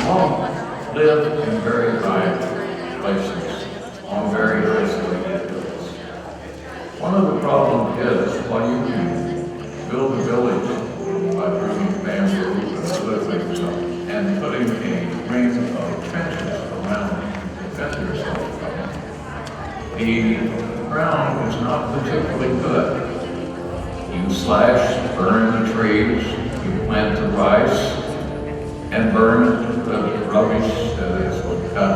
Hmong live in very high places, on very isolated hills. One of the problems is, while you can build a village by bringing bamboo and other things up and putting a ring of trenches around to defend yourself from it, the ground is not particularly good. You slash, burn the trees, you plant the rice, and burn the rubbish that is cut.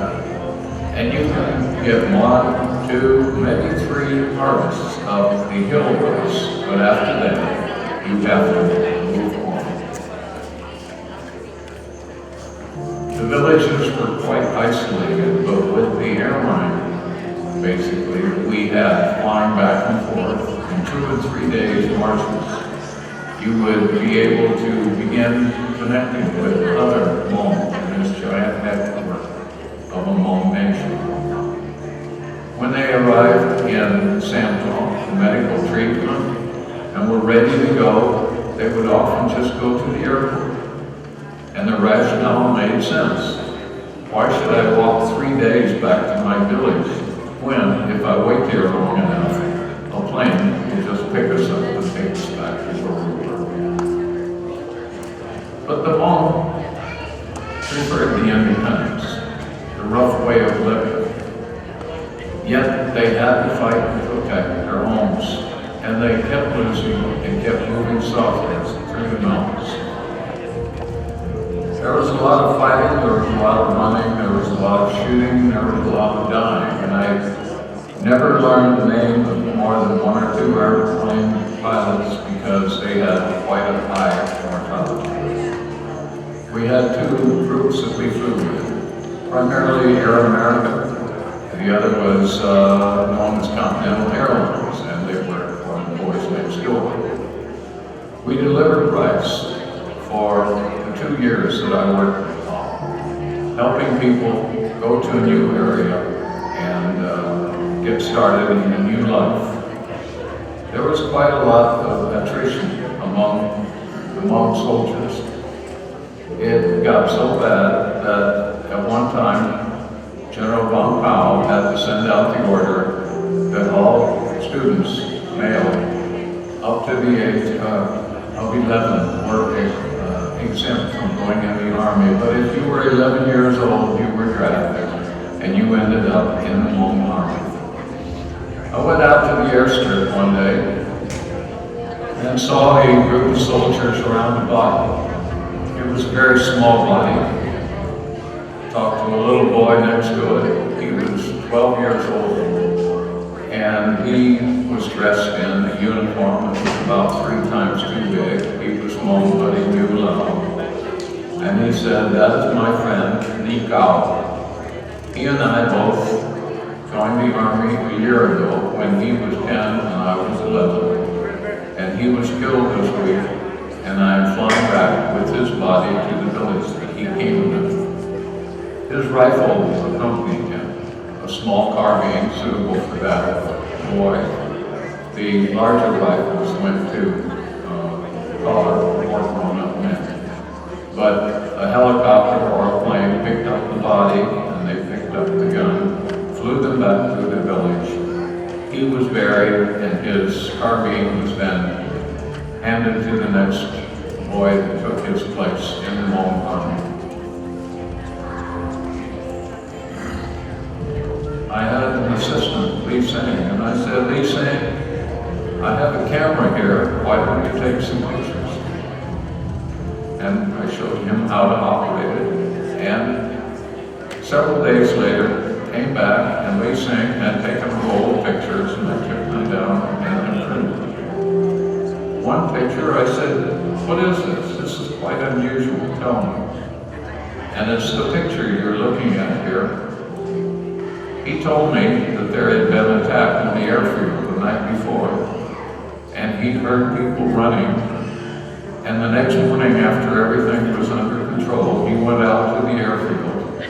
And you can get 1, 2, maybe 3 harvests of the hill rice, but after that, you have to move on. The villages were quite isolated, but with the airline, basically, we had flying back and forth in 2 or 3 days marches. You would be able to begin connecting with other Hmong in this giant network of a Hmong nation. When they arrived in Samtong for medical treatment and were ready to go, they would often just go to the airport. And the rationale made sense. Why should I walk 3 days back to my village when, if I wait here long enough, a plane will just pick us up and take us back to where we were? But the Hmong preferred the independence, the rough way of living. Yet they had to fight to protect their homes, and they kept losing and kept moving southwards through the mountains. There was a lot of fighting, there was a lot of running, there was a lot of shooting, there was a lot of dying, and I never learned the name of more than 1 or 2 airplane pilots because they had quite a high mortality. We had 2 groups that we flew with, primarily Air America. The other was known as Continental Airlines, and they worked for the boys next door. We delivered rice for the 2 years that I worked with Hmong, helping people go to a new area and get started in a new life. There was quite a lot of attrition among the Hmong soldiers. It got so bad that at one time, General Von Powell had to send out the order that all students, male, up to the age of 11 were exempt from going in the Army. But if you were 11 years old, you were drafted, and you ended up in the Hmong Army. I went out to the airstrip one day and saw a group of soldiers around the body. It was a very small body. Talked to a little boy next to it. He was 12 years old, and he was dressed in a uniform that was about 3 times too big. He was Hmong, but he knew Lao. And he said, "That is my friend, Ni Gao." He and I both joined the Army a year ago when he was 10 and I was 11. And he was killed this week, and I'm flying back with his body to the village that he came with. His rifle accompanied him, a small carbine suitable for that boy. The larger rifles went to taller, more grown-up men. But a helicopter or a plane picked up the body, and they picked up the gun, flew them back to the village. He was buried, and his carbine was then handed to the next boy that took his place in the Hmong Army. I had an assistant, Lee Singh, and I said, "Lee Singh, I have a camera here, why don't you take some pictures?" And I showed him how to operate it, and several days later, came back, and Lee Singh had taken a roll of pictures, and I took them down and printed them. One picture, I said, "What is this? This is quite unusual, tell me." And it's the picture you're looking at here. He told me that there had been an attack on the airfield the night before, and he'd heard people running, and the next morning after everything was under control, he went out to the airfield,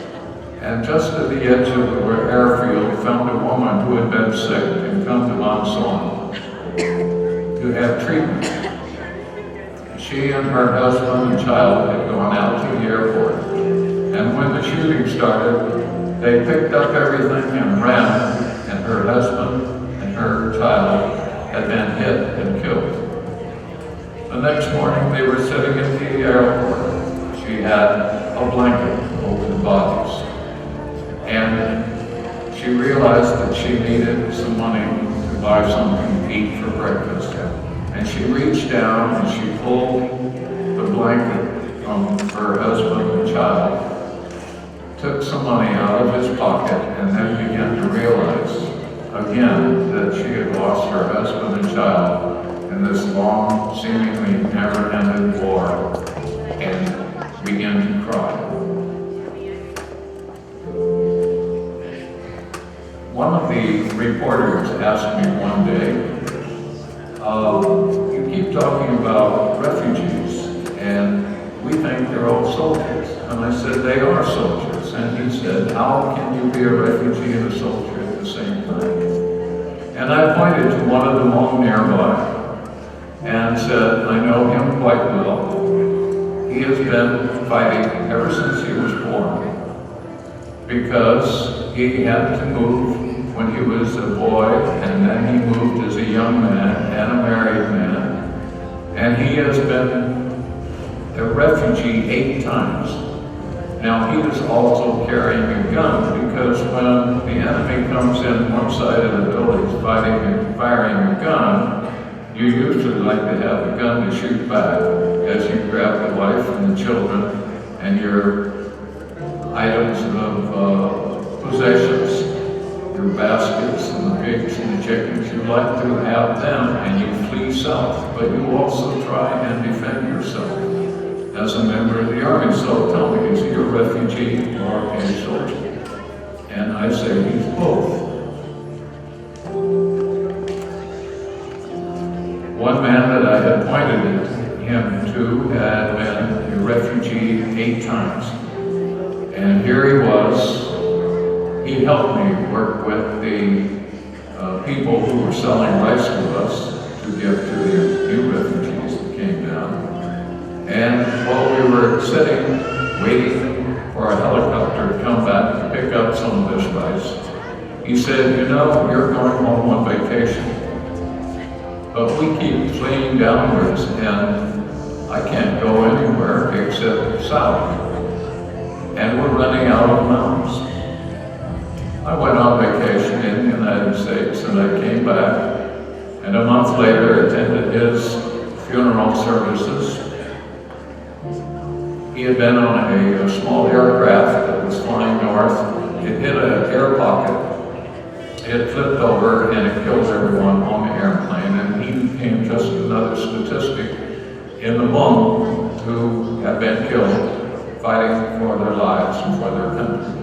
and just at the edge of the airfield found a woman who had been sick and come to Monson to have treatment. She and her husband and child had gone out to the airport, and the shooting started, they picked up everything and ran, and her husband and her child had been hit and killed. The next morning, they were sitting at the airport. She had a blanket over the bodies, and she realized that she needed some money to buy something to eat for breakfast. And she reached down and she pulled the blanket from her husband and child, took some money out of his pocket, and then began to realize again that she had lost her husband and child in this long, seemingly never-ending war, and began to cry. One of the reporters asked me one day, you keep talking about refugees, and we think they're all soldiers. And I said, they are soldiers. And he said, how can you be a refugee and a soldier at the same time? And I pointed to one of the Hmong nearby and said, I know him quite well. He has been fighting ever since he was born, because he had to move when he was a boy, and then he moved as a young man and a married man, and he has been a refugee 8 times. Now, he is also carrying a gun, because when the enemy comes in one side of the building fighting and firing a gun, you usually like to have a gun to shoot back as you grab the wife and the children and your items of possessions, your baskets and the pigs and the chickens. You like to have them and you flee south, but you also try and defend yourself as a member of the army. So tell me, is he a refugee or a soldier? And I say he's both. One man that I had pointed him to had been a refugee 8 times. And here he was. He helped me work with the people who were selling rice to us to give to the new refugees that came down. And while we were sitting, waiting for a helicopter to come back to pick up some of this rice, he said, you know, you're going home on vacation, but we keep fleeing downwards and I can't go anywhere except south. And we're running out of mountains. I went on vacation in the United States and I came back, and a month later attended his funeral services. He had been on a small aircraft that was flying north. It hit an air pocket. It flipped over and it killed everyone on the airplane, and he became just another statistic in the Hmong who had been killed fighting for their lives and for their country.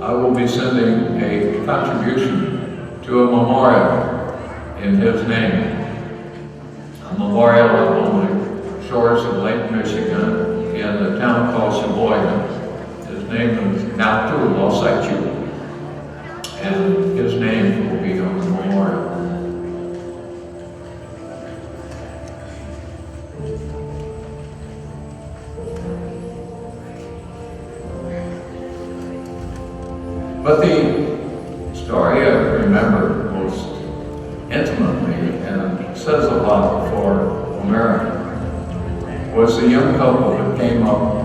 I will be sending a contribution to a memorial in his name, a memorial on the shores of Lake Michigan in a town called Sheboygan. His name is Natu Losaichu, and his name will be on the memorial. But the story I remember most intimately and says a lot for America was the young couple that came up.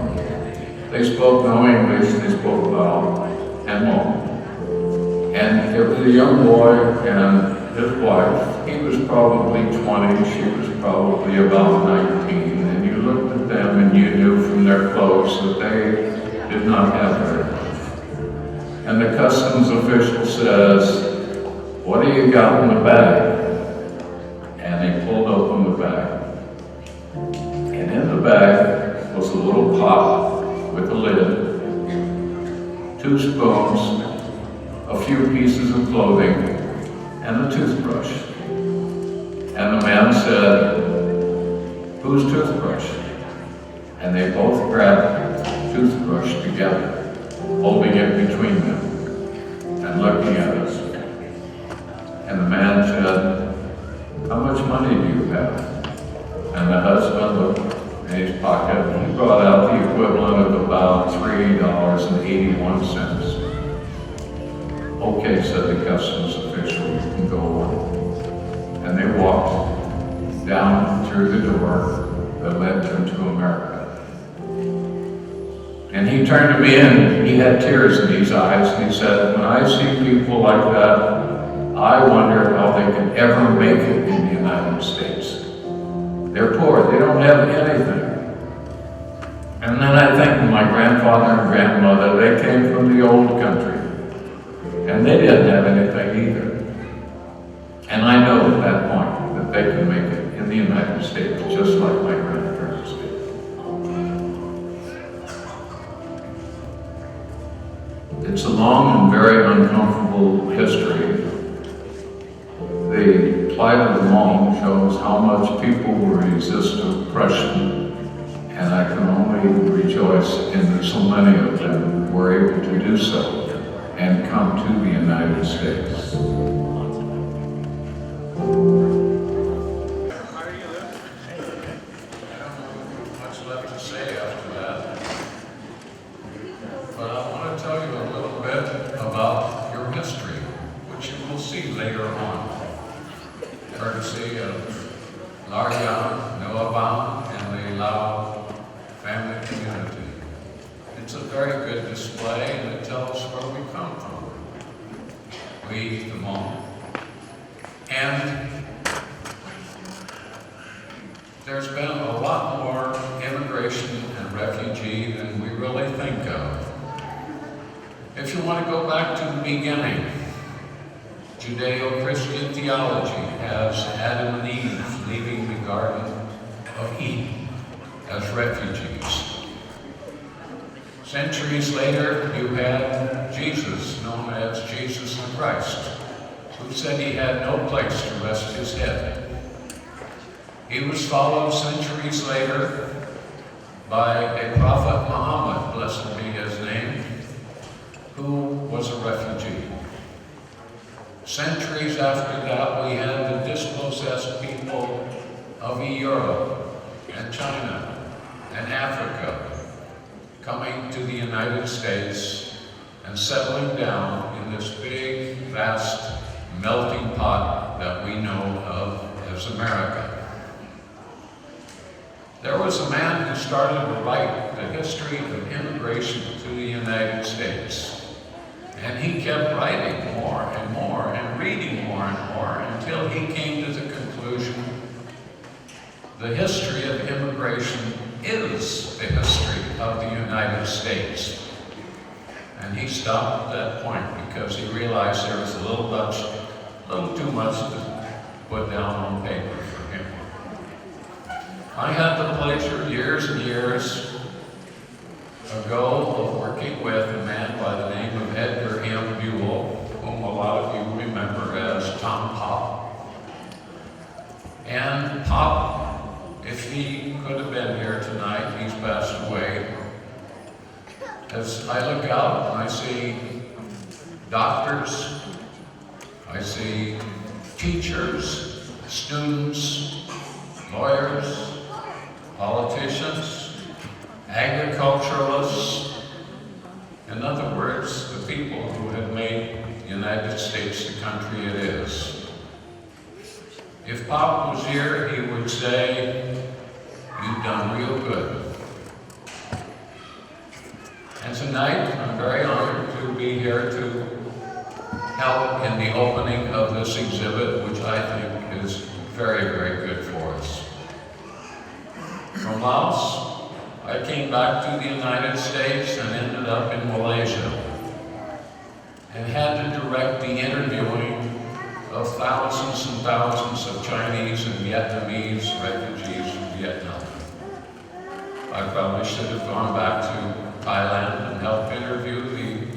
They spoke no English, they spoke Lao and Hmong. And it was a young boy and his wife. He was probably 20, she was probably about 19. And you looked at them and you knew from their clothes that they did not have very much. And the customs official says, what do you got in the bag? And they pulled open the bag. And in the bag was a little pot with a lid, 2 spoons, a few pieces of clothing, and a toothbrush. And the man said, whose toothbrush? And they both grabbed the toothbrush together, holding it between them and looking at us. And the man said, how much money do you have? And the husband looked in his pocket and he brought out the equivalent about $3.81. Okay, said the customs official, you can go on. And they walked down through the door that led them to America. And he turned to me and he had tears in his eyes, and he said, when I see people like that, I wonder how they can ever make it in the United States. They're poor, they don't have anything. And then I think of my grandfather and grandmother, they came from the old country, and they didn't have anything either. And I know at that point that they can make it in the United States just like my grandparents did. It's a long and very uncomfortable history. The plight of the Hmong shows how much people will resist oppression, and I can only rejoice in that so many of them were able to do so and come to the United States. Courtesy of Laryan, Noabam, and the Lao family community. It's a very good display, and it tells where we come from. We, the Hmong. And there's been a lot more immigration and refugee than we really think of. If you want to go back to the beginning, Judeo-Christian theology has Adam and Eve leaving the Garden of Eden as refugees. Centuries later, you had Jesus, known as Jesus the Christ, who said he had no place to rest his head. He was followed centuries later by a prophet Muhammad, blessed be his name, who was a refugee. Centuries after that, we had the dispossessed people of Europe and China and Africa coming to the United States and settling down in this big, vast melting pot that we know of as America. There was a man who started to write the history of immigration to the United States. And he kept writing more and more and reading more and more until he came to the conclusion the history of immigration is the history of the United States. And he stopped at that point because he realized there was a little too much to put down on paper for him. I had the pleasure years and years ago of working with a man by the name of Edgar M. Buell, whom a lot of you remember as Tom Pop. And Pop, if he could have been here tonight, he's passed away. As I look out and I see doctors, I see teachers, students, lawyers, politicians, agriculturalists, in other words, the people who have made the United States the country it is. If Pop was here, he would say, "You've done real good." And tonight, I'm very honored to be here to help in the opening of this exhibit, which I think is very, very good for us. From Laos, I came back to the United States and ended up in Malaysia and had to direct the interviewing of thousands and thousands of Chinese and Vietnamese refugees from Vietnam. I probably should have gone back to Thailand and helped interview the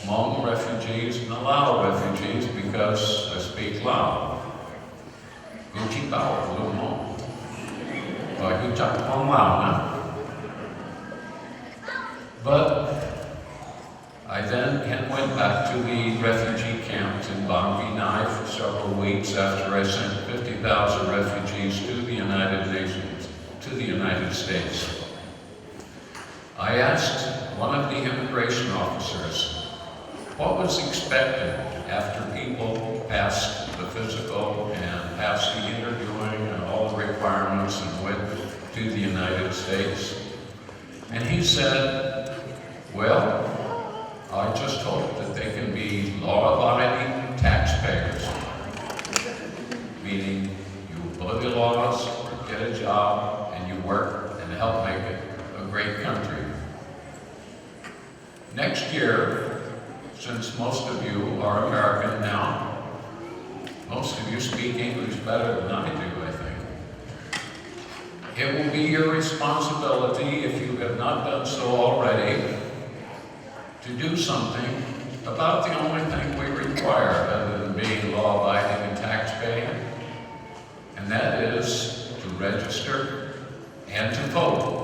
Hmong refugees and the Lao refugees because I speak Lao. Hữu chí bảo Lưu Hmong. Và hữu chắc Hmong Lao now. But I then went back to the refugee camps in Bang Vinai for several weeks after I sent 50,000 refugees to the United Nations, to the United States. I asked one of the immigration officers what was expected after people passed the physical and passed the interviewing and all the requirements and went to the United States. And he said, well, I just hope that they can be law-abiding taxpayers, meaning you obey the laws, get a job, and you work and help make it a great country. Next year, since most of you are American now, most of you speak English better than I do, I think. It will be your responsibility, if you have not done so already, to do something about the only thing we require other than being law-abiding and tax-paying, and that is to register and to vote.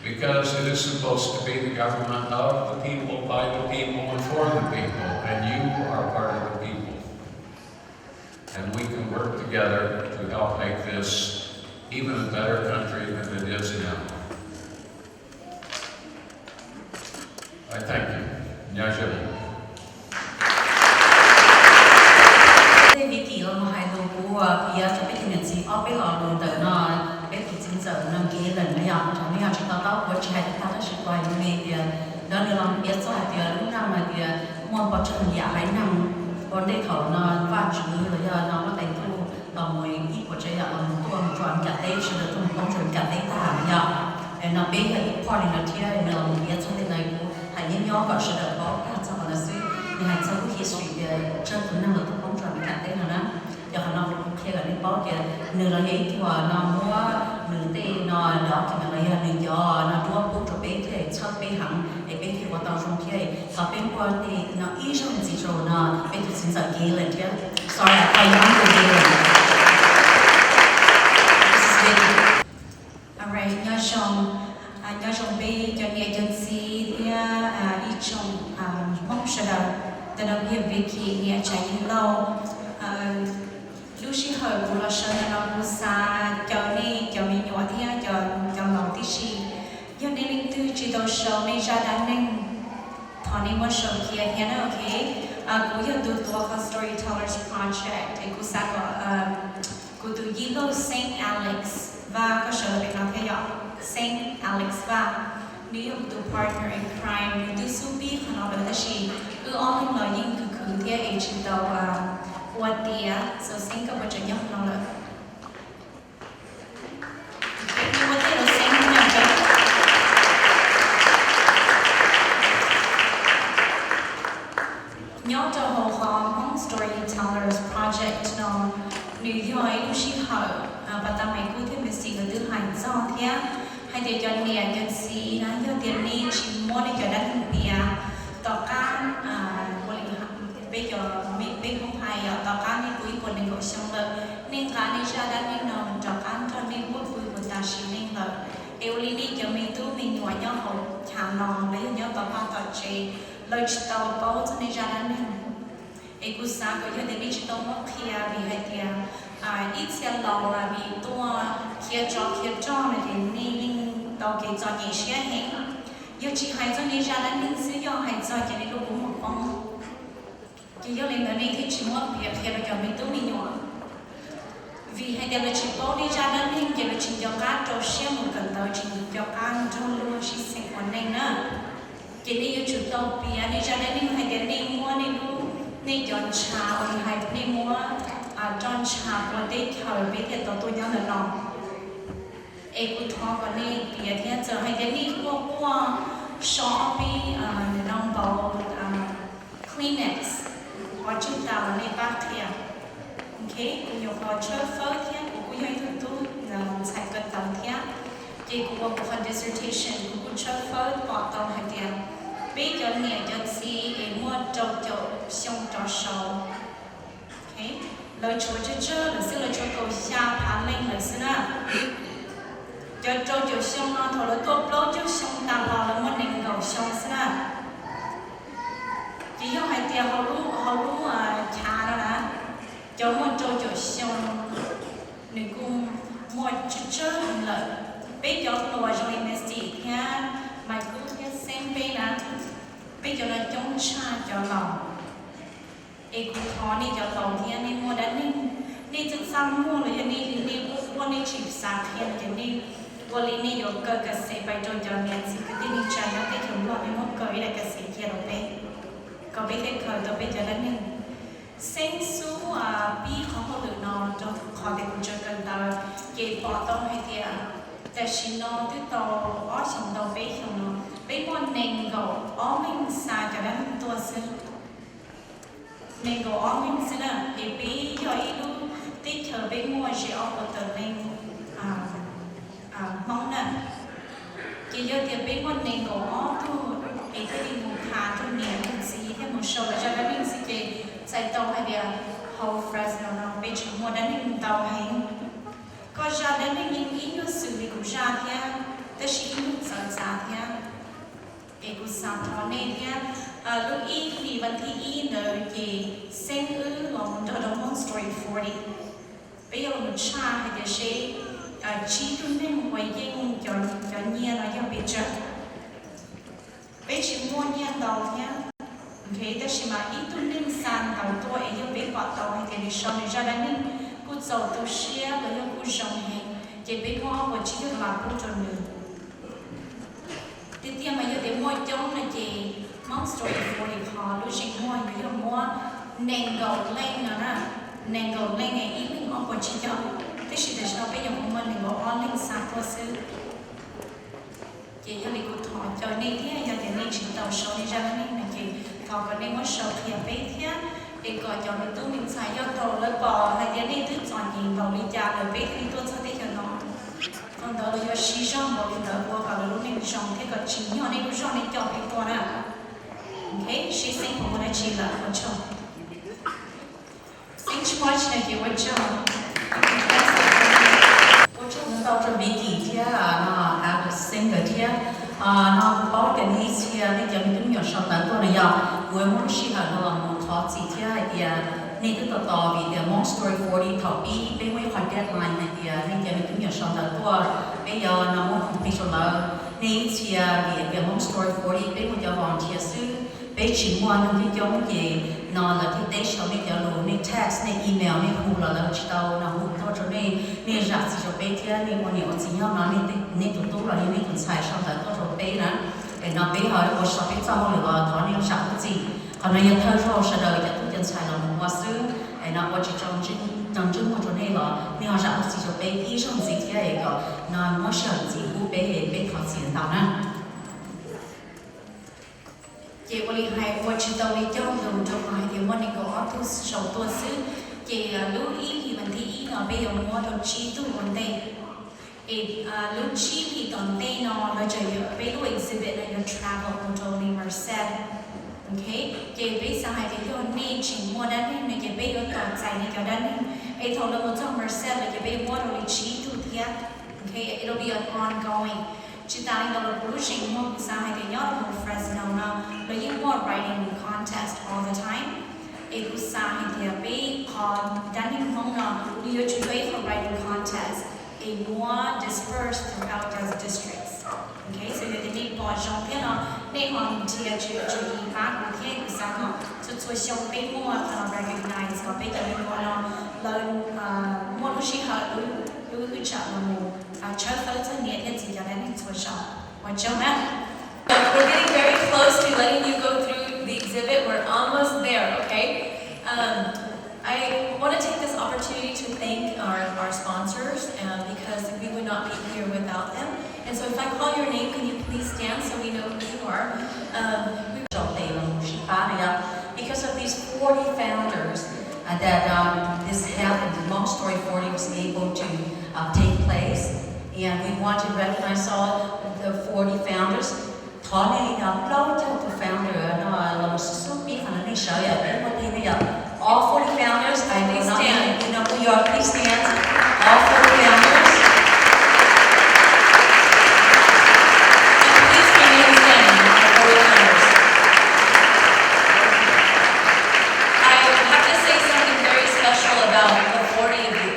Because it is supposed to be the government of the people, by the people, and for the people, and you are part of the people. And we can work together to help make this even a better country than it is now. I thank you. Nyajim. Đó là làm biết cho thì lúc nào mà thì muốn bắt chân giả hay nằm còn đây thầu nó phát triển rồi giờ nó thành thu tàu mồi ít của chơi là tuần chuẩn cả tây chỉ được tuần không chuẩn cả tây ta nhở nó bé là ít part in the tier nó biết cho nên này cũng hay những nhóm và sẽ được có các cho nó suy nhưng hay sau cái history chơi tuần nào được tuần không chuẩn cả tây nữa giờ nó cũng kia là đến bao giờ nửa là ấy thì nó mua nửa tây nó đó thì mình lấy nửa giò nó đua bút cho bé thì chắc bé hẳn để bé thì có tao trong kia họ bé qua thì nó ít trong gì rồi nó bé thì xin sợ kia lên chứ sorry I don't know kia lên alright nhớ trong bé cho nghe chân si thì đi trong mong sợ đâu từ đầu kia Vicky nghe chạy những lâu lúc khi hồi của nó sơn nó cũng xa cho mình nhỏ thì cho lòng tí gì do nên mình tư chỉ đầu sầu mình ra đàn nên thọ nên một sầu kia thì nó ok cũng như từ Hmong Storytellers Project thì cũng xa có cũng từ Yellow Saint Alex và có sầu là nó theo Saint Alex và nếu từ partner in crime nếu từ subi nó là cái gì cứ on là những cứ theo ấy chỉ đầu what the so think of what you're young on it. What they are saying now, nhớ cho hồ Hmong Storytellers Project nó New York lúc xí hở và ta mày cứ thêm gì người thứ hành do thế hay để cho nè cho gì nó cho tiền đi chỉ mua để cho đánh bia tỏ can bây giờ mình không hay tao cá nên quý của mình gọi xong rồi nên cá nên ra đã nên nằm cho cá cho nên quốc vui của ta chỉ nên là yêu lý đi cho mình tu mình ngoài nhau hậu hàng nòng lấy nhau tao bao tao chế lời tao bao cho nên ra đã nên ấy cũng sáng có những cái chỉ tao mất kia vì hay kia ít xe lâu là vì tua kia cho này thì nên tao kể cho nhẹ xe hết giờ chỉ hay cho nên ra đã nên sử dụng hay cho nên lúc cũng một con chỉ do lên này thì chỉ muốn việc khi mà mình tôi mình nhỏ vì hay là chỉ bảo đi ra đó nên chỉ là chỉ cho cá trâu xem một cần tàu chỉ cho cá trâu luôn chỉ sinh hoạt này nữa chỉ đi cho chủ tàu bia đi ra đó nên hay đi mua đi luôn nên chọn trà hoặc hay đi mua chọn trà và đi thời biết thì tàu tôi nhớ là nó ấy cũng thọ và nên bia thì giờ hay đi qua Shopee nông bảo Kleenex và chúng ta là nên bác thiệt, ok? Nhiều họ chơi phơi thiệt, cũng như thường tu là sai cân tầm thiệt, chỉ cũng có một dissertation cũng chơi phơi bỏ tàu hay thiệt. Bây giờ nghe cho gì mua trâu xong trò sầu, ok? Lời chúa chơi là xin lời chúa cầu xa phá lên lời xin à. Cho trâu xong nó thôi là tốt lắm chứ xong ta vào là mình nên cầu xong xin à. Chỉ do hai tia họ lú cha đó là cho một trâu xong nên cũng một chút lợi bây giờ tôi vào trong university nha bây giờ là chống cha cho lòng ê cũng khó này cho lòng thì anh em mua đã nênจะซ้ำมั่วเลยนี่ว่านี่ฉีดสารเทียนจะนี่วันนี้อยู่เกิดเกษตรไปจนจะเมียนสิที่นี่ใจแล้วแต่ถึงว่าไม่มั่วเกิดได้เกษตรเทียนเราไปก็ไปแค่เคยตัวไปจะได้นี่เส้นสู้ปีของเขาหรือนอนจนขอเด็กเจอกันตาเก็บปอต้องให้เทียแต่ชินนอนที่โตอ้อสมโตไปของนอนไปบนเน่งก็อ้อไม่สาจะได้ตัวซื้อเน่งก็อ้อไม่ซื้อนะเอปีย่อยลูกที่เธอไปมั่วเชียวก็เติมเน่งmong nè chỉ do tiệm bên quan này có thôi ấy cái đi một tháng thôi nè mình xí thêm một số là cho các mình xí về chạy tàu hay là hậu Fresno nó bên trong một đàn mình tàu hành có ra đàn mình những ý như xử lý của ra thế tất nhiên những sợ ra thế ấy của sao thọ nên thế lúc ý thì vẫn thì ý nơi gì xem ư lòng đó Hmong Story 40 bây giờ một cha hay là sẽ chỉ tu nên quay dây cho nhia là do bị chật bây chỉ mua nhia đầu nhá ok ta chỉ mà ít tu nên sàn đầu tôi ấy do bị bỏ đầu hay thì sau này ra đây nên cô giàu tu sửa rồi do cô trồng hàng chỉ bị mua và chỉ được làm cô trồng nữa tiếp theo mà do để mua giống là gì Hmong Story 40 họ lúc chỉ mua như là mua nền gầu lên nữa nè nền gầu lên ngày ít mình mua và chỉ cho thế thì để cho bây giờ mình có online sang qua sư chị cho mình thọ cho nên thế giờ thì nên chỉ tàu số đi ra nên là chị thọ có nên có số thì bé thế để gọi cho mình tôi mình xài cho tàu lấy bò hay thế nên tôi chọn nhìn tàu đi cha rồi bé thì tôi sẽ thấy cho nó còn đó là do xí rong mà mình đỡ qua cả lúc mình rong thế còn chỉ nhỏ nên rong nên chọn cái con à ok she sinh của mình chỉ là một chồng sinh watch này thì một chồng tao chuẩn bị kỳ thế nó have a singer thế nó bảo cái này thế nên giờ mình cũng nhiều sau đó tôi này giờ vừa muốn xí hả nó muốn thọ gì thế thì nên tôi tao vì the Hmong Story 40 thọ bị bên ngoài khoảng deadline này thì nên giờ mình cũng nhiều sau đó tôi bây giờ nó muốn completion là nên thì vì the Hmong Story 40 bên ngoài giờ volunteer sư bên chỉ mua những cái giống gì nó là cái tế cho nên giờ luôn nên text nên email nên hù là chỉ tao nó hù tao cho nên ra chỉ cho bé thế nên mọi người chỉ nhau nó nên tụi tôi là nên tụi xài xong rồi tao cho bé nữa để nó bé hỏi có sao bé cho rồi thọ nên sao cái gì còn nó nhận thơ rồi sau đời cho tụi dân xài là một hoa sứ để nó có chỉ trong chứng một chỗ này là nên họ ra chỉ cho bé ý trong gì thế này có nó muốn sợ gì cũng bé thọ gì tao nè chị có liên hệ qua chị tàu đi cho dùng cho ngoài thì mọi người có thu sầu tua sư chị lưu ý thì mình thì nó bây giờ mua đồ chi tu vấn đề lưu chi thì còn tên nó là chỉ bây giờ exhibit là your travel control Merced ok chị bây giờ hay thì nên chỉ mua đan nên chị bây giờ còn chạy này cho đan nên thầu là một trong Merced là chị bây giờ mua đồ chi tu thiệt ok it'll be an ongoing chị ta đang làm một trình mua sao hay thì nhớ một Fresno nào là những more writing contest all the time cũng sao hay thì bị còn đang những mong nào đi ở chỗ ấy for writing contest more dispersed throughout those districts okay so that they bỏ trong thế nào để họ chỉ chú ý phát của thế cũng sao nó cho xong bên mua họ recognize có bên cái mua nó lên mua lúc chỉ họ lúc chọn là một chơi tới thân nhiệt thì chỉ cho nên mình cho xong một trong đó. We're getting very close to letting you go through the exhibit. We're almost there, okay? I want to take this opportunity to thank our sponsors because we would not be here without them. And so if I call your name, can you please stand so we know who you are? Because of these 40 founders that this happened, Hmong Story 40 was able to take place. And we want to recognize all the 40 founders. All 40 founders, I will not stand. You know who you are, please stand. All 40 founders. And please remain standing, all 40 founders. I have to say something very special about the 40 of you.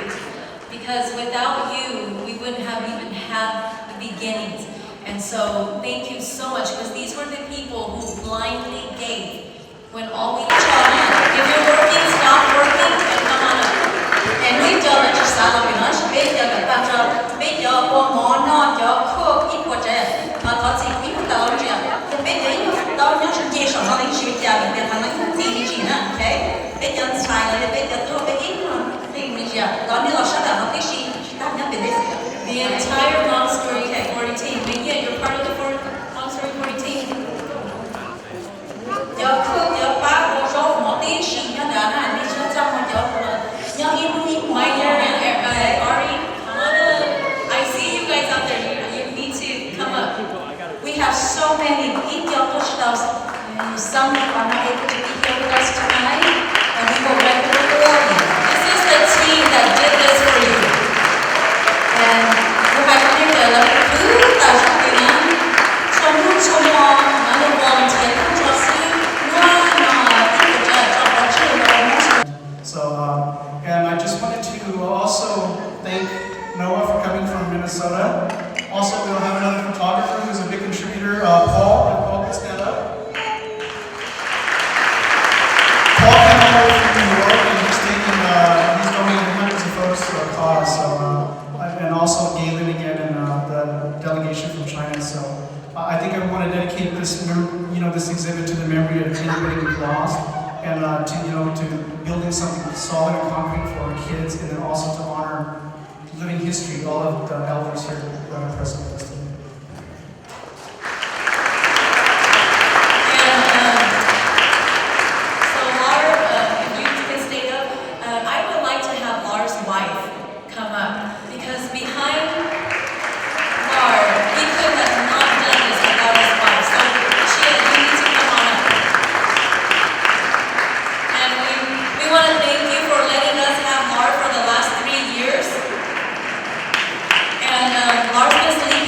Because without you, we wouldn't have even had the beginnings. And so thank you so much, because these were the people who blindly gave when all we if you're working, stop working and come on up. And we do it just out of us. Bây giờ các bạn cho bây giờ có món nó cho khô ít quá trời mà có gì ít tao chưa. Bây giờ tao nhớ sự chia sẻ nó đến sự gia đình để thằng nó cũng tin gì nữa, okay? Bây giờ xài lại bây giờ tôi bây ít mà thì mình giờ đó nếu là sao là nó cái gì ta nhớ về đấy. The entire Hmong Story 40 team, but yeah, you're part of the Hmong Story 40 team. Giờ khô giờ ba bộ số một tí gì nhớ đã là đi chơi trong một chỗ rồi nhớ ít My dear and Ari, come on up. I see you guys out there. You need to come up. We have so many Ethiopians. Some are not able to be here with us tonight, and we will regularly. This is the team that did this for you. And we're having a lot of food that's happening. Some good, some more, another volunteer, just So, and I just wanted to also thank Noah for coming from Minnesota. Also, we'll have another photographer who's a big contributor, Paul. If Paul can stand up. Paul came all the way from New York and he's donating hundreds of photos to our cause. So, and also Galen again and the delegation from China. So, I think I want to dedicate this, this exhibit to the memory of anybody we've lost, and to building something solid and concrete for our kids, and then also to honor living history, all of the elders here that are present with us today. So Laura, if you can stay up, I would like to have Laura's wife come up, because behind Laura, we could have not done this without his wife. So Chia, you need to come on up. And we want to thank you for letting us have Laura for the last 3 years. And Laura's going to leave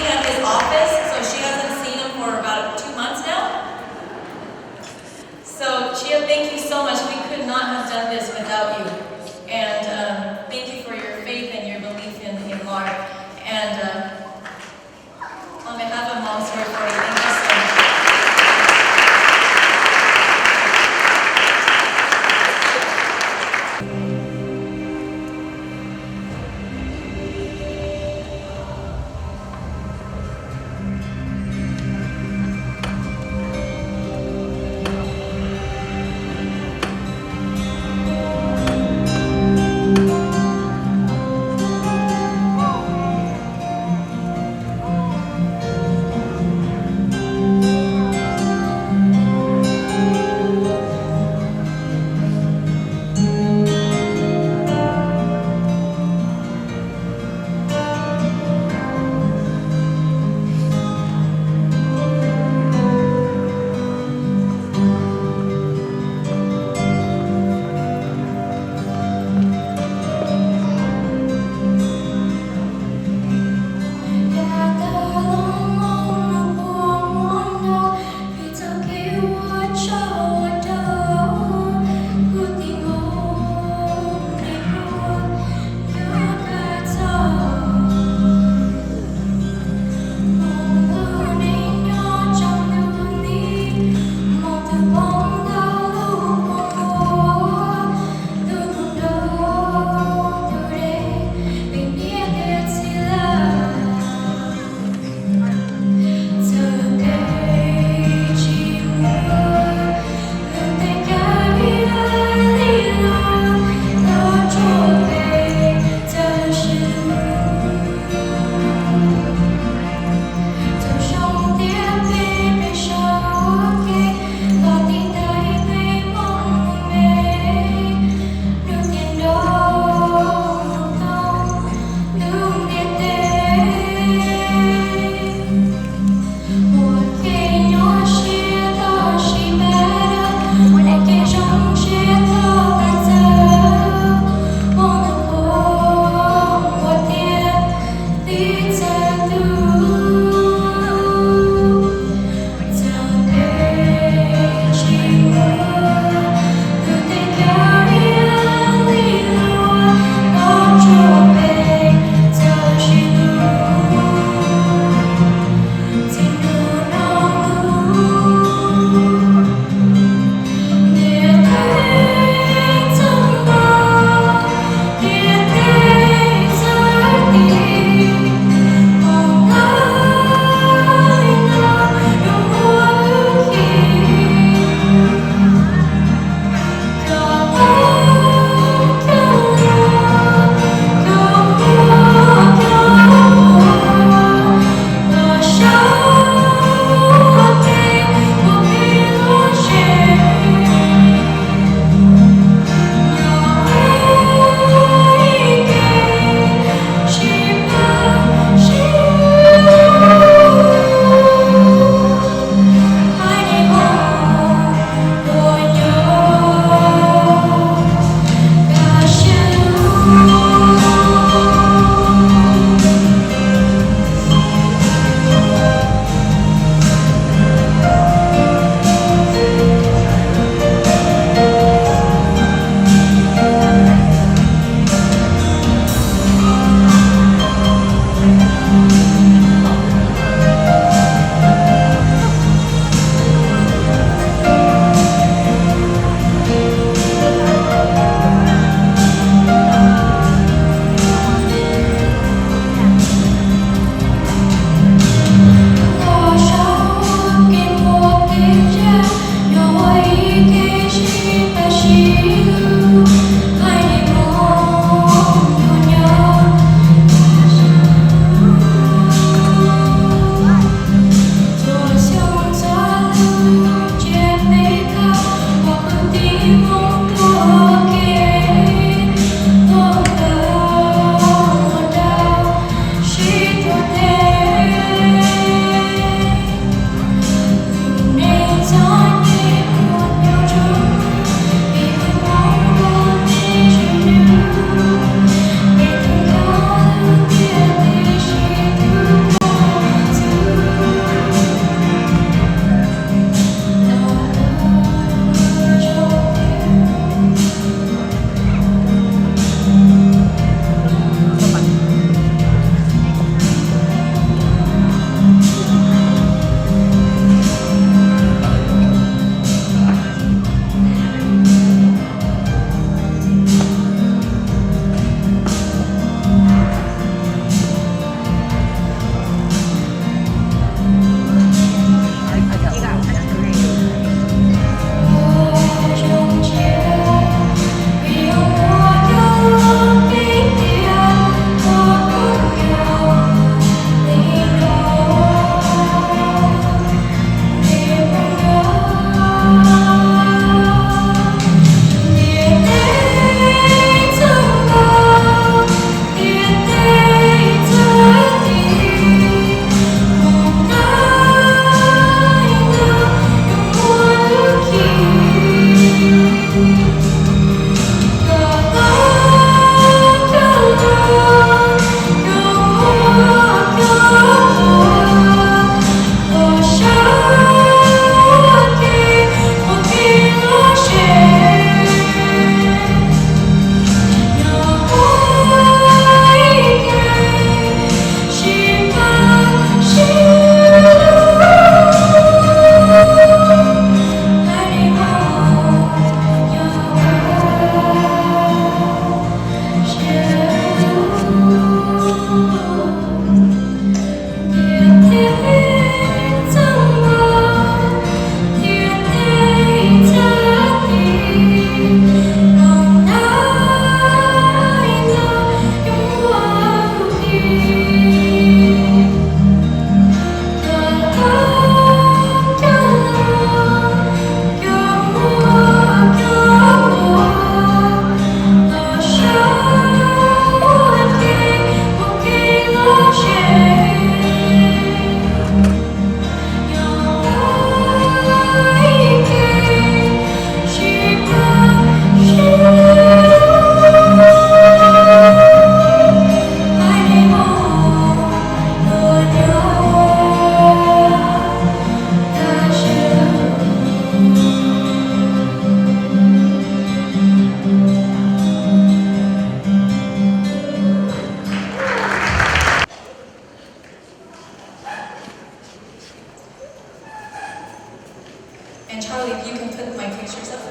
And Charlie, if you can put my pictures up.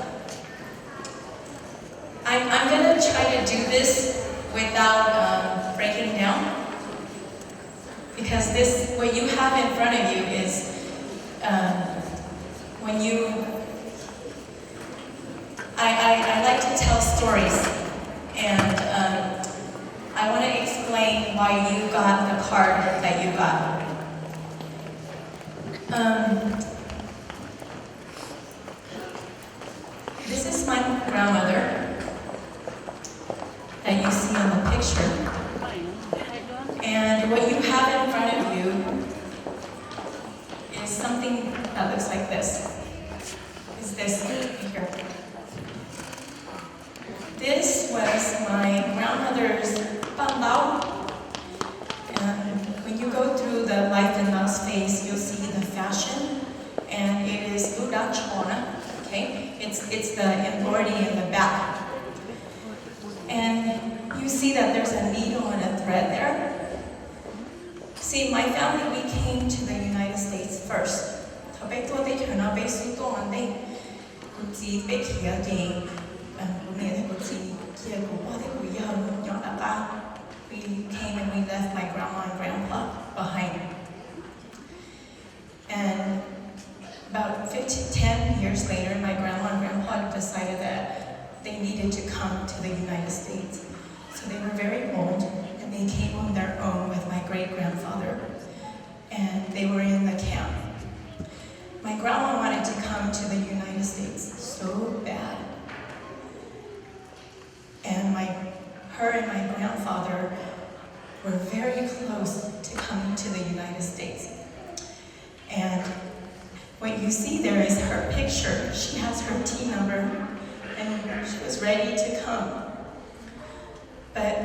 I'm gonna try to do this without breaking down. Because this, what you have in front of you is when you, I like to tell stories, and I want to explain why you got the card that you got. This is my grandmother that you see on the picture. And what you have in front of you is something that looks like this. Is this here. This was my grandmother's bandao. And when you go through the life and love space, you'll see the fashion, and it is ludachona, okay? It's the embroidery in the back. And you see that there's a needle and a thread there. See, my family, we came to the United States first. We came and we left my grandma and grandpa behind. And about 10 years later, my grandma and grandpa decided that they needed to come to the United States. So they were very old, and they came on their own with my great-grandfather, and they were in the camp. My grandma wanted to come to the United States so bad. And her and my grandfather were very close to coming to the United States. And what you see there is her picture. She has her T number, and she was ready to come. But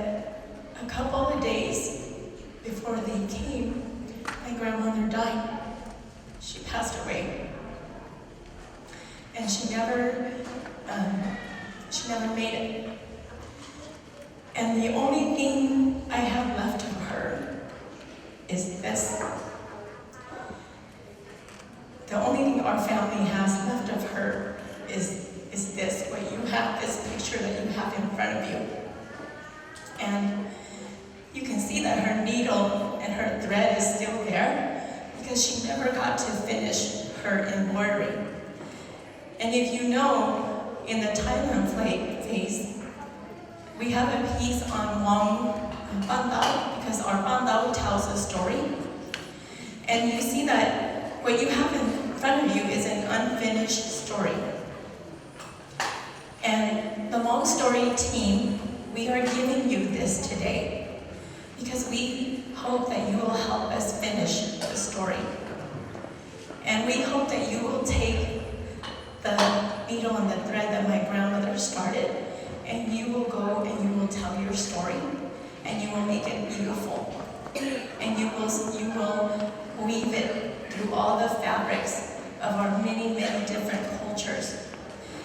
a couple of days before they came, my grandmother died. She passed away. And she never made it. And the only thing I have left of her is this. The only thing our family has left of her is this, what you have, this picture that you have in front of you. And you can see that her needle and her thread is still there because she never got to finish her embroidery. And if you know, in the Thailand phase, we have a piece on Hmong bandao because our bandao tells a story. And you see that what you have in front of you is an unfinished story. And the Hmong Story team, we are giving you this today because we hope that you will help us finish the story. And we hope that you will take the needle and the thread that my grandmother started, and you will go and you will tell your story, and you will make it beautiful. And you will weave it through all the fabrics of our many, many different cultures.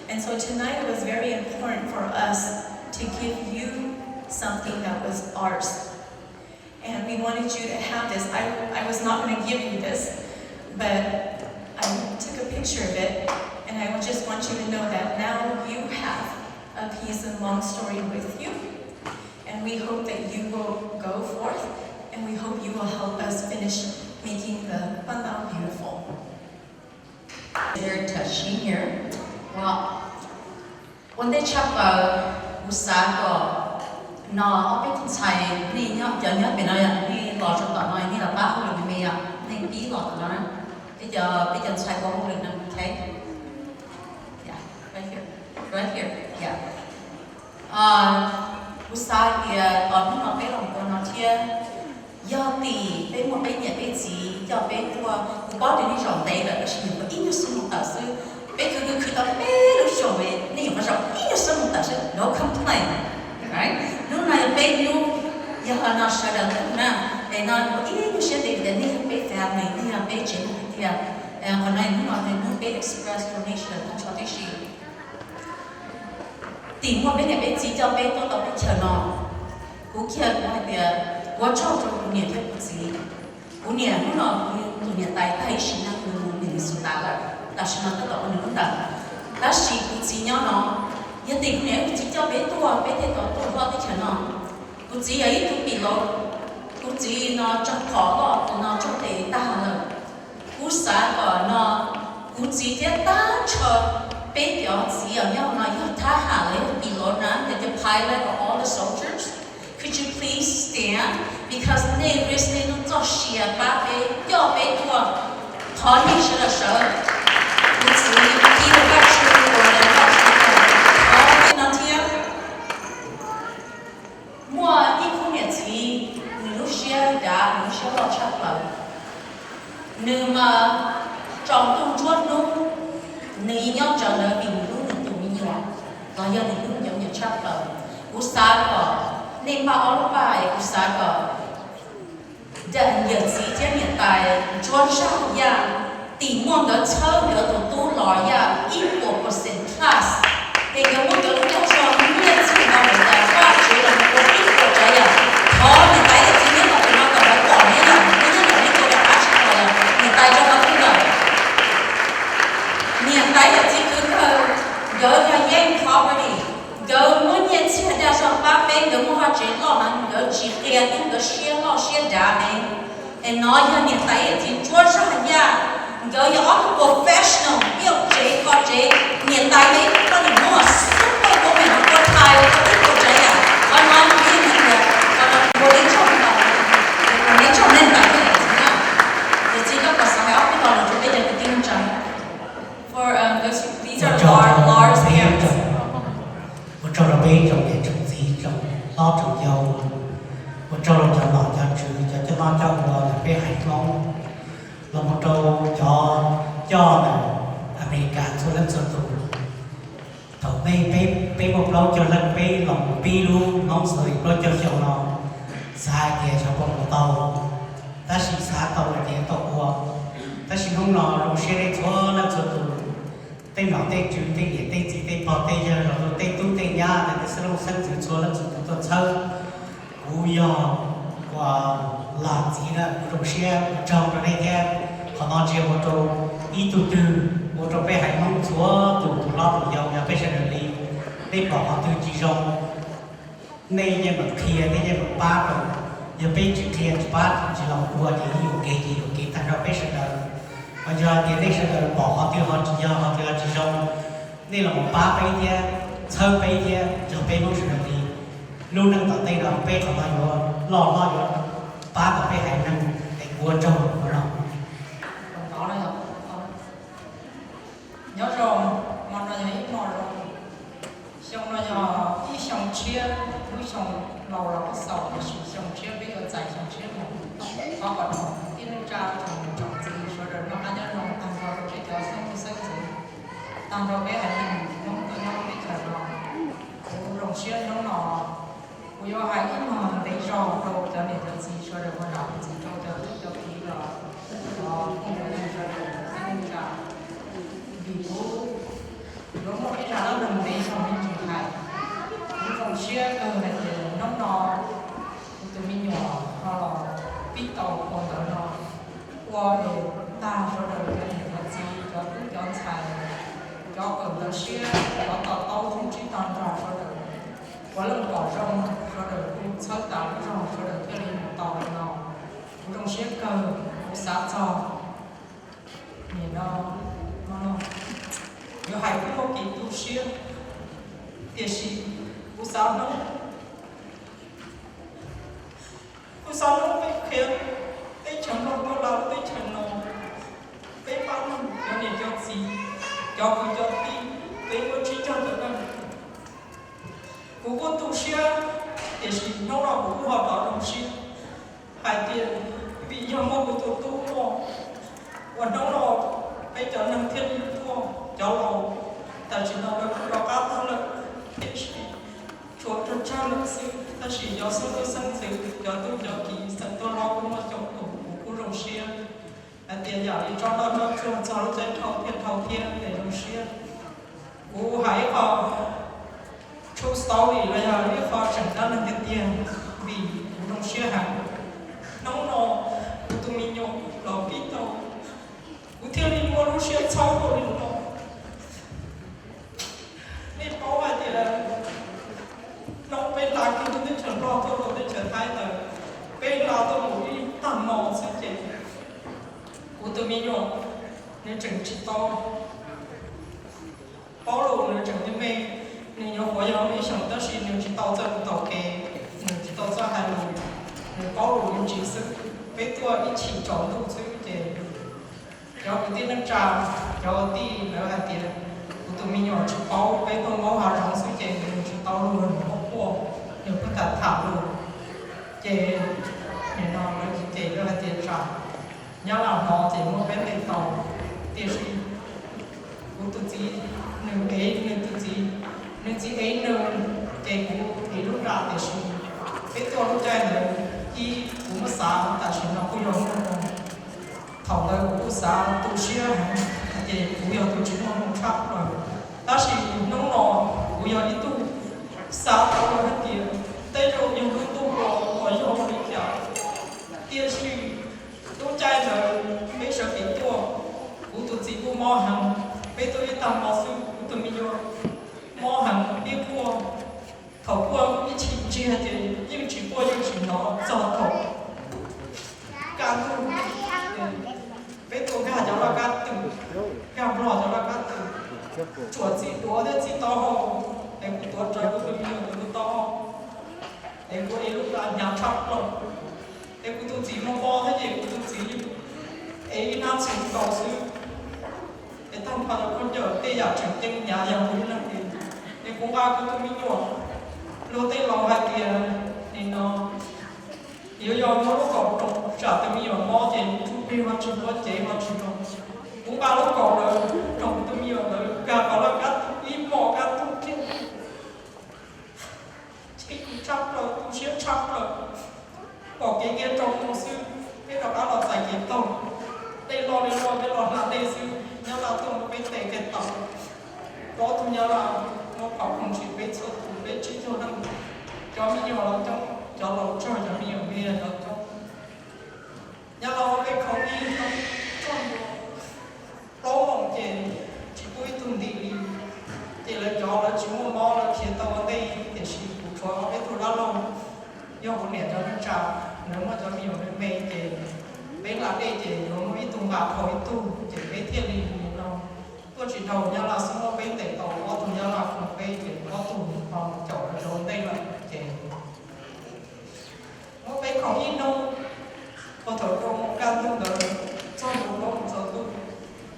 And so tonight it was very important for us to give you something that was ours. And we wanted you to have this. I was not going to give you this, but I took a picture of it, and I just want you to know that now you have a piece of Hmong Story with you. And we hope that you will go forth, and we hope you will help us finish making the bandao beautiful. Very touching here. Well, when they chop usago, no, I'll be tired. Ni nyok jangan benar ni lor trong tận này ni là ba hôm rồi mày ni bí lor tận đó. Bây giờ xài qua hôm rồi nè, okay? Yeah, right here, yeah. Usagi còn nó bé lòng con nó chia. Do tỷ bên một bên nhà bên gì, do bên qua cũng có đến đi rộng đây là cái gì mà ít nhất số một tờ sư. Bên cứ tao bé lúc rồi về, nên mà rộng ít nhất số một tờ sư, no complain, right? Lúc này bên nu, giờ nó sẽ được nè, để nó ít nhất sẽ để nên bên family, nên là bên chính thì còn này nó nên bên express donation cho cái gì. Tìm qua bên này bên gì cho bên tôi tao bên chờ nó, cũng kia nói thì 我照着5年天不止，5年我那5年代代是那个5年苏打了。ta sẽ nói tới nữa đó ta chỉ cụ chỉ nhau nó nhất định nếu cụ chỉ cho bé thế đó tuổi lo thế chả nó cụ chỉ ấy cụ bị lo cụ chỉ nó trong khó lo nó trong để ta là cụ sáng ở nó cụ chỉ thế ta cho bé biểu chỉ ở nhau nó yêu ta hà lấy bị lo nè the pilot of all the soldiers. Could you please stand? Because they risk they don't talk shit about it. Yo, they do a honey should have shown. It's the key to that true word and that's not here. Mua đi không nhận gì, người lúc xưa đã lúc xưa lo chắc là, nếu mà trong tung chuột đúng, nếu nhau trở lại vì lúc mình tụi mình nhỏ, rồi giờ thì lúc nhau nhận chắc là, cú sa có nên mà ở bài của xã có đã nhận gì cho hiện tại cho sao ya tìm mong cái chơi được tụi tôi lo ya equal percent class để cái mong cái lúc cho nhận gì mà người ta phát triển là một equal trái ya họ hiện tại là chỉ là tụi nó còn phải quản lý là cái là cái đã phát triển rồi hiện tại cho nó không được hiện tại là chỉ cứ gỡ cái game property gỡ muốn nhận chia ra cho ba bên gỡ muốn phát triển lo mà gỡ chỉ tiền nhưng gỡ share lo share đá này em nói cho hiện tại thì chúa ra nhà gỡ cho ông professional yêu chế có chế hiện tại đấy có những mua super của mình có thay có thích của chế à anh nói như thế này là có đến trong đó còn đến trong nên phải cái gì đó thì chỉ có xã hội cái còn là chúng bây giờ cái tin rằng For these are Lars parents. Cho nó bé trong để trồng gì trong lo trồng dâu một trâu là cho lo cho trừ cho lo cho lo là bé hải long là một trâu cho là America số lần số tụ thầu bé một lâu cho lần bé lòng bé luôn nóng sôi lo cho nó xa kia cho bọn một tàu ta chỉ xa tàu là để tàu qua ta chỉ không lo rồi xe đi số lần số tụ tên nó tên chữ tên gì tên gì tên bỏ tên giờ rồi tên tu tên nhà là cái sự sân chữ số là chữ tuần sau cú yo qua làm gì đó một xe trong đó đây kia họ nói chuyện một trâu ít tu từ một trâu bé hải mong chúa tụ lo tụ giàu nhà bé sẽ được đi bé bỏ họ từ chỉ rong này như một kia này như một ba rồi giờ bé chữ kia chữ ba chỉ lòng đua chỉ hiểu cái thành ra bé sẽ được bây giờ thì đây sẽ bỏ họ tiêu họ chỉ trong đây là một ba杯kia chơi杯kia cho杯không sử dụng đi luôn năng tạo tay đó杯không bao nhiêu lo rồi ba cái杯hay năng để mua trâu của nó còn đó đây rồi nhớ rồi mà nó thấy mò rồi xong nó giờ đi xong chia đi xong lâu là cái sầu cái xong chia bây giờ giải xong chia một có còn đi lên ra trong gì rồi nó ăn nhớ nó ăn vào cái chỗ xong gì ăn vào cái hành nó cái trời nó rồng xuyên nó bây giờ hay cái mà lấy rau đâu cho nên là gì rồi nó làm gì đâu cho tí là không có gì rồi không cả vì lúc một cái nào đó mình lấy xong mình chịu hại rồng xuyên là nó tụi mình nhỏ họ biết tàu còn đó nó qua để ta cho đời cái này là gì cho cũng cho xài cho cần là xưa có tàu không chỉ toàn ra cho đời quá lần bỏ rong cho đời cũng sáu tàu rong cho đời cái này tàu nó cũng trong xếp cơ cũng sát cho nhìn nó nhiều hải cũng có kỹ tu xưa tiền sĩ cũng sao nó cũng sao nó phải khiến cái chẳng nó có đâu cái chẳng nó cái bao nó để cho gì cho cái cho đi cái có chỉ cho được không cũng có tu sửa để gì nó là cũng hoạt động đồng sĩ hai tiền vì do một cái tu mà và nó là cái cho năng thiên tu cho lâu ta chỉ nói là có cá thằng là để gì cho cha lực sĩ ta chỉ do sự sinh sự do tu do kỳ sinh tu lo cũng mà trong tụ cũng rong xia tiền giả đi cho nó cho nó chơi thâu thiên để rong xia cũng hãy vào true story là giờ đi vào chẳng ra là tiền vì rong xia hàng nó tụi mình nhổ lò pít tàu cũng theo đi mua rong xia sau rồi nếu chừng chỉ to bao lâu nếu chừng như mày nếu nhớ hỏi nhau mấy xong đó là nếu chỉ to cho tàu kè nếu chỉ to cho hai lùi nếu bao lâu nếu chỉ sức với tôi ít chỉ chọn đủ sức để cho cái tiền nó trả cho tiền nữa là tiền tụi mình nhỏ chỉ bao với tôi máu hà rong suy chế nếu chỉ to luôn không qua nếu có cả thảo luôn chế nếu nó chỉ chế là tiền trả nhớ làm nó thì mua vé lên tàu tiền gì của tụi chị nương ấy nương tụi chị ấy nương cái của thì lúc ra thì gì cáiตัวlúc chơi nữa khi cũng mất sáng tại sao nó cũng giống nhau thầu lời cũng sáng tụi xưa thì cũng nhiều tụi chúng nó không chắc rồi đó là nông nọ cũng nhiều ít tụi sáng tao là hết tiền đây rồi nhiều tụi tụi của nhiều đi cả tiền gì tụi chơi nữa mấy sự kiện tua của tụi chị cũng mò hàng mấy tụi tao mò sư của tụi mình vô mò hàng biết qua thầu qua一起接的，一起过一起拿走头，干度，别多干就那干度，干不好就那干度，做自多的自多好，哎不多做不对面不多好，哎我一路干娘差不多，哎不都自么包的也不都自，哎那钱搞事，哎当怕了คนเดียวแต่อยากถึงจริงอย่าอย่างนี้นั่นเองไอ้กูว่ากูต้องมีหยอด lúc tới lo hai kia thì nó yếu do nó lúc còn trong trả tới nhiều mò thì chú bi mà chú có chế mà chú không cũng ba lúc còn rồi trong tới nhiều rồi cả có là cắt im mò cắt tung kia chỉ cũng chắc rồi cũng xếp chắc rồi bỏ cái kia trong một sư cái đó đã là giải quyết tổng đây lo là đây sư nhớ là tổng nó bên tệ cái tổng đó tôi nhớ là nó bảo không chỉ biết số biết chỉ cho nó cho mình nhiều lắm cho lâu cho mình nhiều bia cho nhà lâu cái không đi không cho lâu mong chỉ cuối tuần thì là cho là chỉ muốn mò là khi tao đây thì chỉ phụ cho cái thủ đó lâu do một nét cho nó trả nếu mà cho nhiều cái mê thì bên là đây thì nó mới tung bạc hồi tu thì cái thiên lý nó tôi chỉ đầu nhà là sống ở bên tây tàu có tụi nhà là không bên thì có tụi phòng chỗ ở chỗ đây là thì nó bên không ít đâu có thể trong can thông đời trong một lúc giờ tôi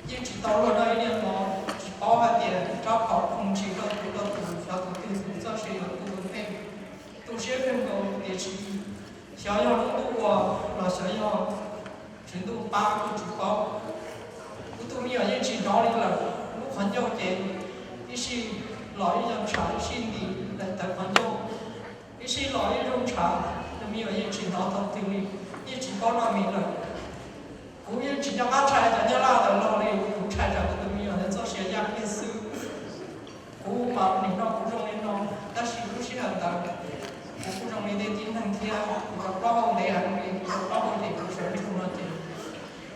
nhưng chỉ tàu ở đây nên nó chỉ có hai tiền cho họ không chỉ có tụi cho tụi tiền cho sẽ là tụi thêm tụi sẽ thêm đồ để chỉ小要lúc我là小要程度8个只có tụi mình ở những chuyện đó là lúc hoàn giao chế ý sĩ lõi dòng trả xin đi là tại hoàn giao ý sĩ lõi dòng trả tụi mình ở những chuyện đó thông tin đi những chuyện đó là mình là cũng như chuyện cho bác trai cho nhau là tụi nó đi cũng trai cho tụi mình ở những sẽ ra cái sự cũng mà mình nó cũng trong nên nó ta chỉ cũng chỉ là tao cũng trong nên tin thằng kia cũng có hồng để ăn mình cũng có hồng để cũng sẽ đi cùng nó thì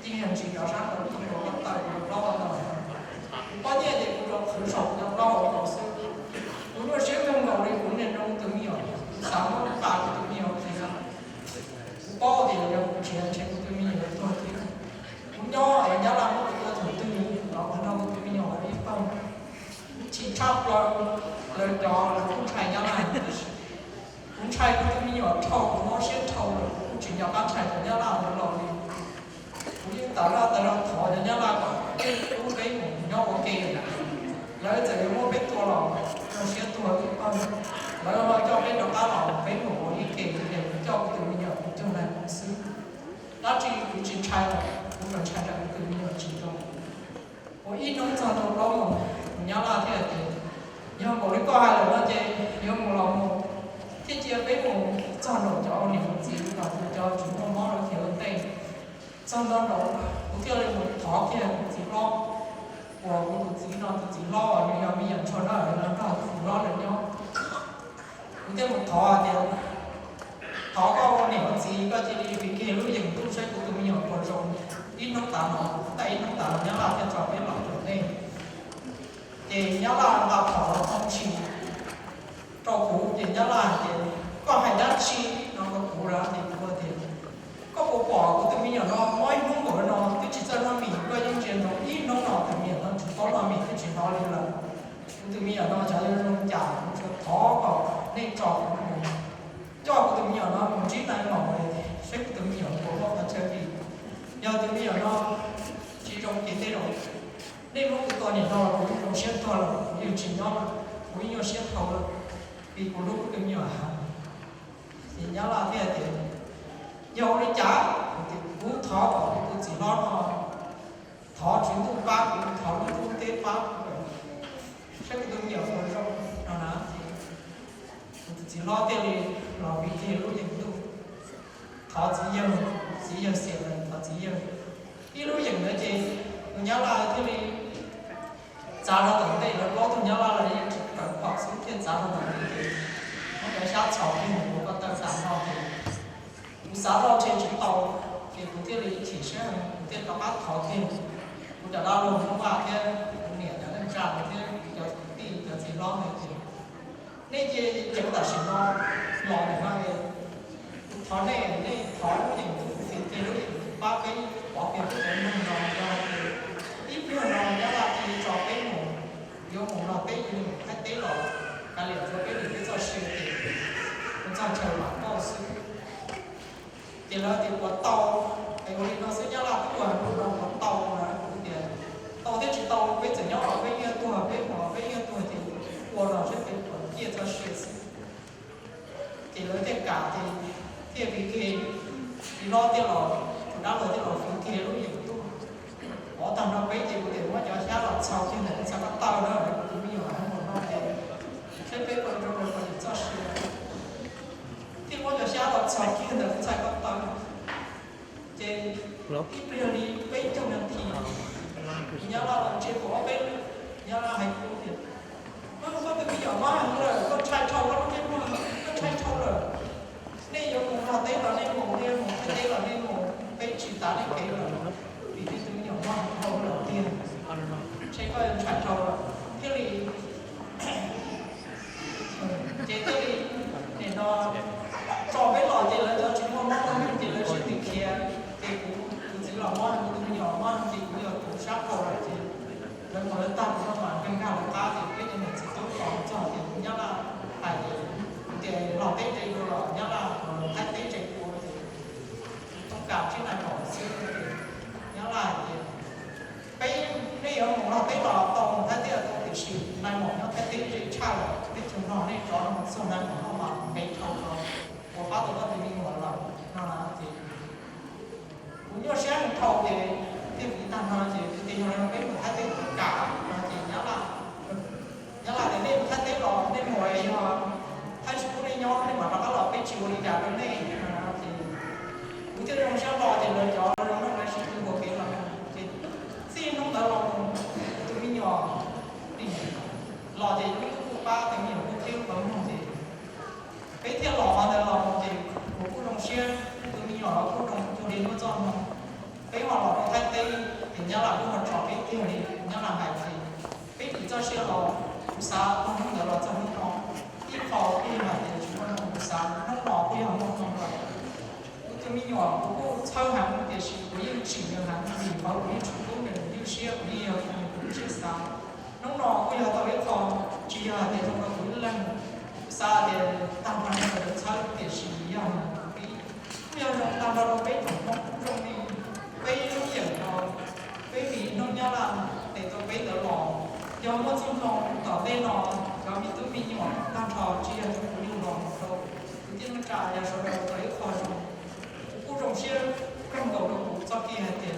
今天只要啥都听我带我老板了，关键的不说很少的老板老师，如果学生搞的工人中都没有，啥么大的都没有这个，包的要钱全部都没有多的，我鸟人家那么多头都没有，然后那么都没有一般，其他不了，来找来不拆家来的是，不拆都没有，抄我先抄了，只要把拆人家那的老的。nhưng tạo ra thọ cho nhau là cũng cái nhau ok lấy từ cái mua biết tua lòng nó sẽ tua cái con lấy nó cho cái đầu cá lòng cái một cái kỳ để cho cái từ mình nhập trong này một xứ đó cũng chỉ trai rồi cũng phải trai ra cái từ mình nhập chỉ trong một ít nông sản đồ đó mà nhau là thế thì nhưng một cái có hai lần đó chơi nhưng một lần một cái chia cái một cho đồ cho niệm gì và cho chúng nó món được thiếu tây trong đó đó cũng kêu là một thọ kia chỉ lo của một chỉ lo ở nhà mình nhận cho nó ở nó phụ lo được nhau cũng kêu một thọ thì thọ có một niệm gì có chỉ đi vì kia lúc dừng tu sẽ của tụi mình nhận còn rồi ít nó tạm nó tại nó tạm nhớ là cái trò cái lòng trở nên thì nhớ là thọ không chỉ trò cũ thì nhớ là thì có hai đá chi nó có cũ ra thì có thể có bộ bỏ của tụi mình nó mỗi hôm của nó cứ chỉ cho nó mình qua những chuyện đó ít có là mình cái chuyện đó đi là tụi mình ở đó cho nên giả cho khó vào nên trò cho tụi mình ở đó một chút này mà mình sẽ tụi mình ở của họ chơi gì do tụi mình ở đó chỉ trong cái thế rồi nên lúc tụi này đó cũng trong xét thôi là nhiều chuyện đó mà cũng nhiều xét thôi là vì của lúc tụi mình ở thì nhớ là thế thì dầu đi trả thì cũng thọ cũng chỉ lo thọ chuyện tung ba cũng thọ nó tung tế ba sẽ cái tung nhiều rồi trong nó là thì chỉ lo tiền đi lo bị tiền lúc những tung thọ chỉ yêu xịn rồi thọ chỉ yêu đi lúc những nữa thì nhớ là thế đi trả ra tận đây là có tụi nhớ là những cần học sinh thiên trả ra tận đây thì nó phải sát chào cái một cái tăng sản họ thì xã đó trên chúng tàu thì cũng tiêu lý chỉ sẽ tiêu các bác khó thêm cũng đã đau luôn không vào thế cũng nhẹ đã lên tràn thế giờ thì giờ gì lo này thì nên chỉ chúng ta xin lo này mà thọ này nên thọ thì thì lúc ba cái bỏ tiền cái mình lo cho ít nữa lo nhớ là thì cho cái một vô một lo cái gì cái tế lo cái liệu cho cái gì cái cho siêu thì cũng cho chờ mà bao sự thì là thì của tàu cái người nó sẽ nhớ là cái quần của tàu mà thì tàu thì chỉ tàu với chỉ nhau với nhau tuổi với nhau tuổi thì của nó sẽเป็นผลที่จะเสียthìเลยแต่กาที่พี่ที่รอที่เราđã rồiที่เราฝึกที่รู้อย่างตัวอ๋อตอนเราไปที่กูเดี๋ยวว่าจะใช้หลักเช่าที่ไหนสักตาวแล้วกูมีอยู่ทั้งหมดนอกจากใช้ไปคนเราคนจะเสียที่ว่าจะใช้หลักเช่าที่ไหนใช้ก็ตาวเจที่เปลี่ยนนี้ไปจนนาทีnhớ là trên của bên nhớ là hành cũng thiệt nó không có cái giờ mà rồi con trai trâu nó cái mà con trai trâu rồi nên giờ cũng là tết là nên một tết là nên một tết chỉ tá nên cái rồi vì cái thứ nhỏ mà không đầu tiênใช้ก็ยังtrai trâu rồi cái gì chế cái gì để nó cho cái lò chế là cho chúng nó mắc cái chế là chỉ từ kia thì cũng chỉ là món cũng nhỏ món thì cũng là cũng sát vào rồi thì lần một lần tăng nó mà căng cao ta thì cái này chỉ tốt còn cho thì nhớ là phải thì lò tết trên rồi nhớ là thay tết trên của trong cả trên này bỏ xưa nhớ là cái đây ở một lò tết là tàu thay tết là tàu thì xì này một nó thay tết trên cha rồi cái chúng nó này cho nó một số này nó mà cái thầu nó của phát tàu thì mình một lần nó là thì cũng như sáng thầu thì cái vị tăng nó thì nó cái một thay tết cả thì nhớ là để nên thay tết rồi nên ngồi thay số đi nhau nên mà nó có là cái chiều đi cả bên này thì cũng chưa trong sáng lò thì lựa chọn nó là sự của cái là thì xin không đã lòng tụi mình nhỏ thì lò thì những cái ba thì nhiều cái thiếu phẩm thì cái thiếu lò mà lò thì của cô đồng xuyên tụi mình nhỏ cô đồng chủ điện có cho nó cái họ lò thay tây thì nhớ là cũng một trò cái tiêu này nhớ là hải thì cái chỉ cho xuyên lò xa không được lò cho nó ít khó khi mà thì chúng ta không xa nó lò khi họ không rồi tụi mình nhỏ cũng sau hàng thì chỉ có những chuyện như hàng thì có những chủ công để những xe của đi cũng chưa xa nó lò bây giờ tao biết còn chỉ là để trong cái cũng lần xa để tăng năng là được sau thì chỉ là bây giờ trong tăng năng cái tổng không trong đi cái lúc giờ nó cái vị nó nhớ là để tôi biết được lò do một trong lò tỏ tên lò cho mình tụi mình nhỏ tăng trò chỉ là trong cái điều lò đâu tự nhiên nó trả ra sau đó thấy khó rồi cô trồng xe trong cầu đồng hồ sau khi hạt tiền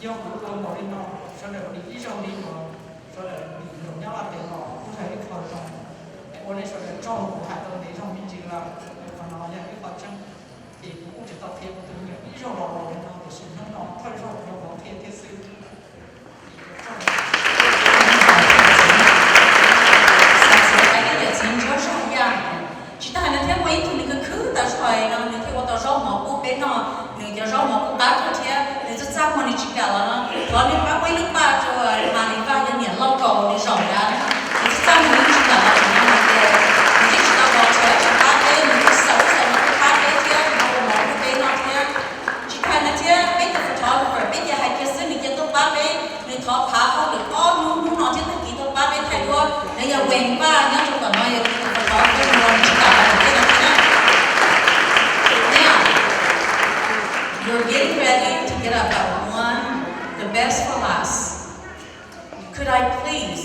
do của tôi bỏ đi nó sau đó đi sau đi mà sau đó bị đồng nhau là tiền lò cũng thấy khó rồi cô này sau đó cho một hạt đồng để trong mình chỉ là phần nó là cái vật chân thì cũng chỉ tập thêm một thứ nhiều ít rồi lò rồi nó thì sự nó thay rồi nó có thêm thiết sự chỉ ta là theo mấy tụi mình cứ ta xoay nó mình theo tao rau mỏ cô bé nó mình cho rau mỏ cô ta cho thế để cho sao mà đi chỉ cả là nó nên bác mấy lúc ba cho mà đi vào nhân nhận lâu cầu để rau ra để cho sao mình chỉ cả là mình chỉ tao bỏ chơi cho ba cái mình xấu xấu nó ba cái thế nó mỏ cô bé nó thế chỉ ta là thế mấy cái photographer bây giờ hay cái sự mình cho tôi ba cái mình thọ phá không được con Bây giờ quên ba nhớ cho tao nói tao có cái nguồn chỉ cả là cái này. Now, we're getting ready to get up at one, the best for last. Could I please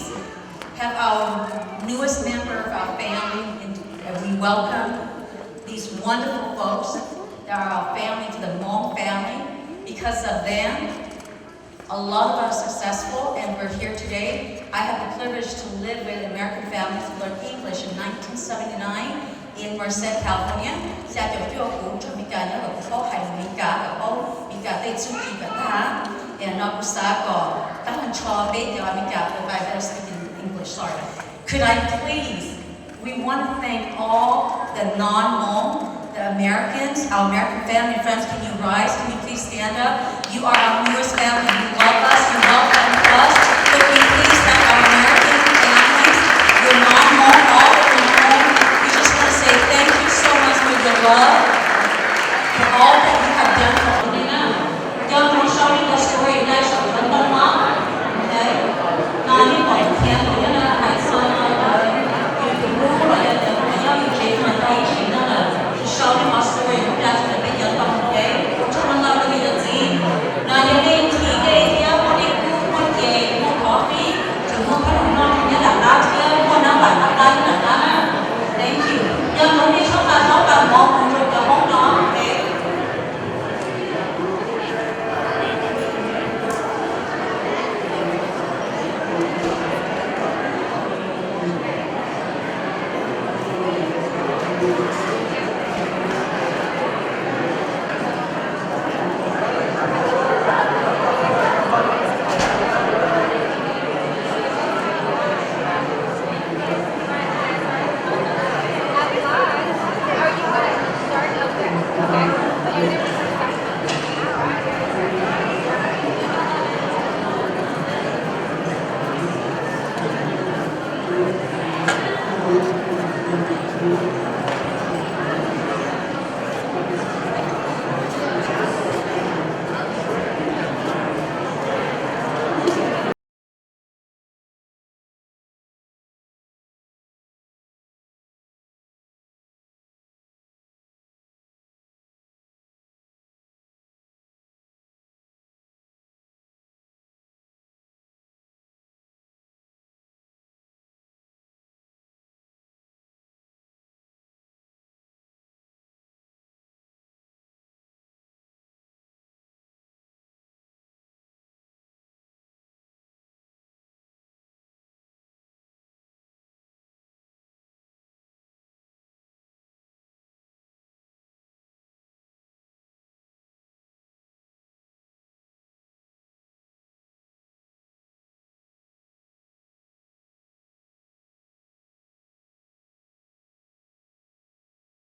have our newest member of our family, and we welcome these wonderful folks that are our family to the Hmong family. Because of them, a lot of us are successful, and we're here today. I have the privilege to live with American families who learned English in 1979 in Merced, California. Sa tiểu tiêu cũng cho mình cả nhớ là có hành mình cả tây chung kỳ cả ta, and nó cũng sa có ta hành cho biết điều mình cả but I better speak in English. Sorry. Could I please? We want to thank all the non-Hmong, the Americans, our American family and friends. Can you rise? Can you please stand up? You are our newest family. You love us. You welcome us. Could we please thank our American families? You're non-Hmong, all of you Hmong. We just want to say thank you so much for your love.